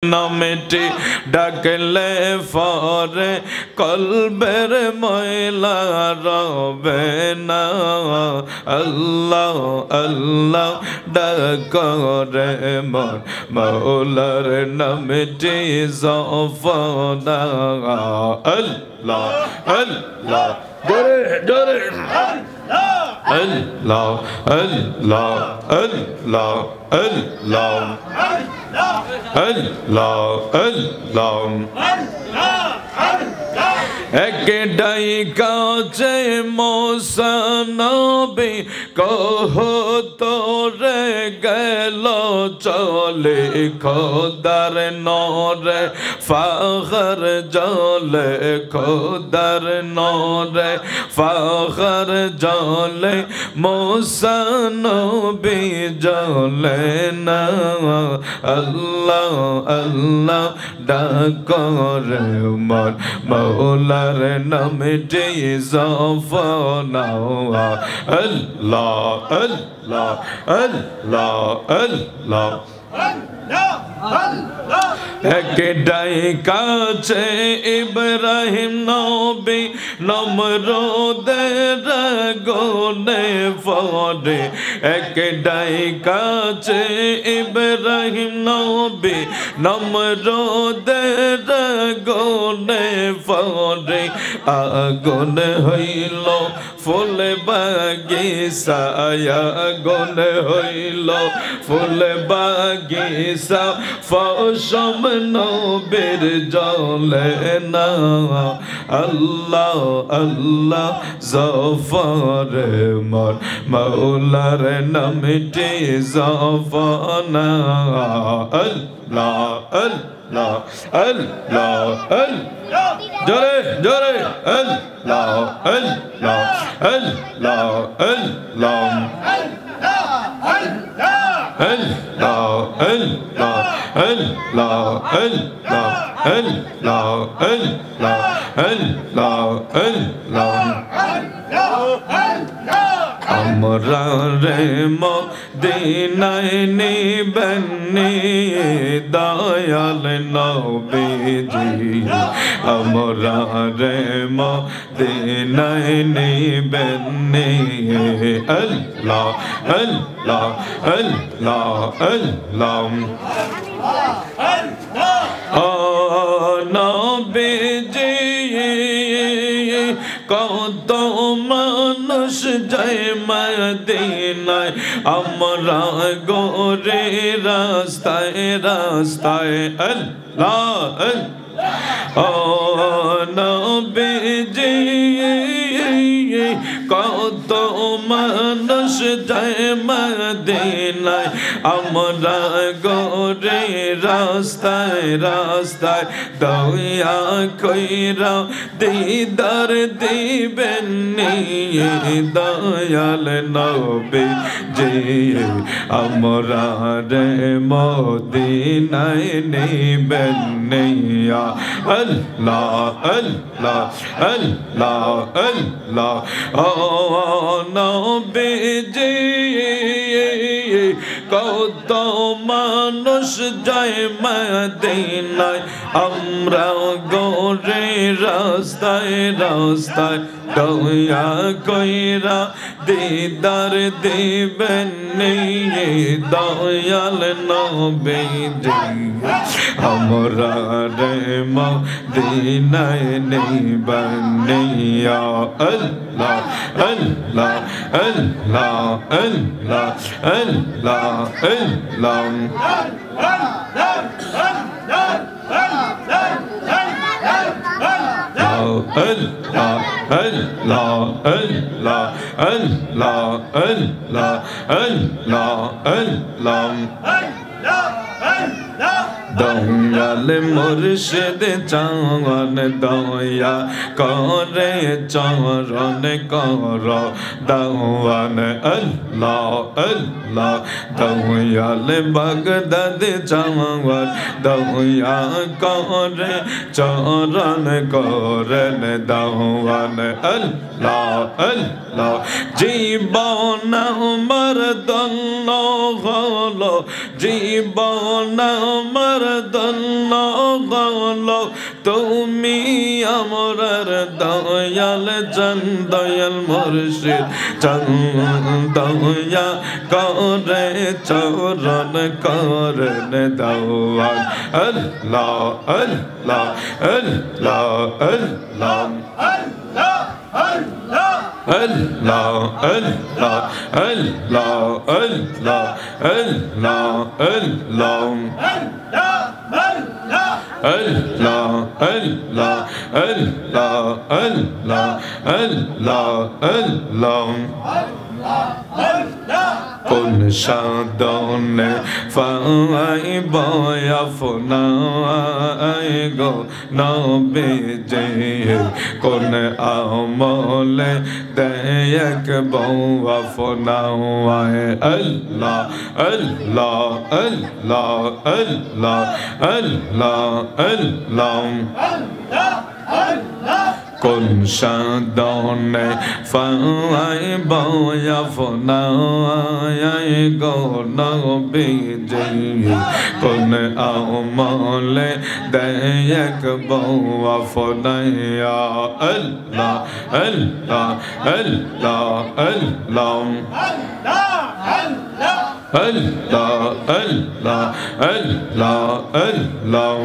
নামেটি ডাকলে ফরে কলবের ময়লা রবে না। আল্লাহ আল্লাহ ডাকরে মন মৌলার নামটি জফনা। আল্লাহ আল্লাহ জোরে জোরে আল্লাহ আল্লাহ আল্লাহ আল্লাহ আল্লাহ আল্লাহ একটাই কাছে মোসা নবী কহতরে গেল চলে খোদার নরে ফখর জলে খোদার নরে ফখর জলে মোসা নবী জলে না। আল্লাহ আল্লাহ ডাকরে মন মৌলার নামটি জফনা। আল্লাহ আল্লাহ আল্লাহ আল্লাহ একটাই কাছে ইব্রাহিম নবী নমরুদের আগুনে পড়ে। একটাই কাছে ইব্রাহিম নবী নমরুদের আগুনে পড়ে। আগুন হইল ফুল বাগিচা আগুন হইল ফুল বাগিচা ফসম নবীর জলে না। আল্লাহ আল্লাহ জফরে মন মৌলার নামটি জফনা। আল্লাহ আল্লাহ আল্লাহ আল্লাহ জোরে জোরে আল্লাহ আল্লাহ আল্লাহ আল্লাহ Allah Allah Allah Allah Allah Allah Allah Allah আমরা রে মদিনায় নিবেন দয়াল নবীজি। আমরা রে মদিনায় নিবেন আল্লাহ আল্লাহ আল্লাহ আল্লাহ ও নবীজি কত মানুষ যায় মদিনায় আমরা গোরে রাস্তায় রাস্তায়। আল্লাহ ও নবীজি কত মানুষ যায় মদিনায় আমরা গোরে রাস্তায় রাস্তায়। দয়া কইরা দিদার দিবেন দয়াল নবীজি। আমরা রে মদিনায় নিবেন আল্লাহ আল্লাহ আল্লাহ আল্লাহ ও নবীজি কত মানুষ যায় মদিনায় আমরা গোরে রাস্তায় রাস্তায়। দয়া কইরা দিদার দিবেন দয়াল নবীজি। আমরা রে মদিনায় নিবেন আল্লাহ আল্লাহ আল্লাহ আল্লাহ আল্লাহ আল্লাহ Allah Allah Allah Allah Allah Allah Allah Dayal মুর্শিদ চাওয়ান দয়া করে চরণ কর দাওয়ান। আল্লাহ আল্লাহ দয়াল বাগদাদ চাওয়ান দয়া করে চরণ করেন দাওয়ান। আল্লাহ আল্লাহ জীবন আমার দন্ন হলো জীবন আমার ধন্য হলো তুমি আমরার দয়াল চান দয়াল মুর্শিদ চান দয়া করে চরণ করেন দাওয়াত আল্লাহ আল্লাহ আল্লাহ আল্লাহ Allah, Allah, Allah, Allah, Allah, Allah, Allah, Allah, Allah, Allah, Allah. কোন সাধনে পাইব আপনায় গো নবীজি কোন আমলে দেখব আপনায় আল্লাহ আল্লাহ আল্লাহ আল্লাহ আল্লাহ আল্লাহ কোন সাধনে পাইব আপনায় গো নবীজি কোন আমলে দেখব আপনায় আল্লাহ আল্লাহ আল্লাহ আল্লাহ Allah, Allah, Allah, Allah,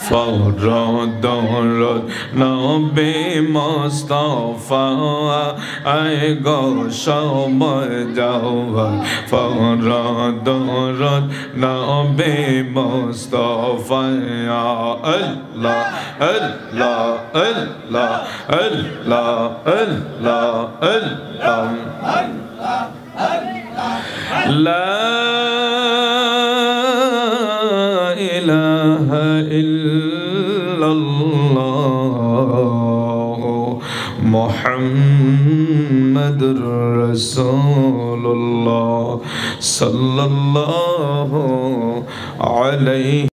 Farad Nabi Mustafa I go Shamar Jawad Farad Nabi Mustafa Ya Allah, Allah, Allah, Allah, Allah, Allah, La ilaha illallah Muhammadur Rasulullah sallallahu alayhi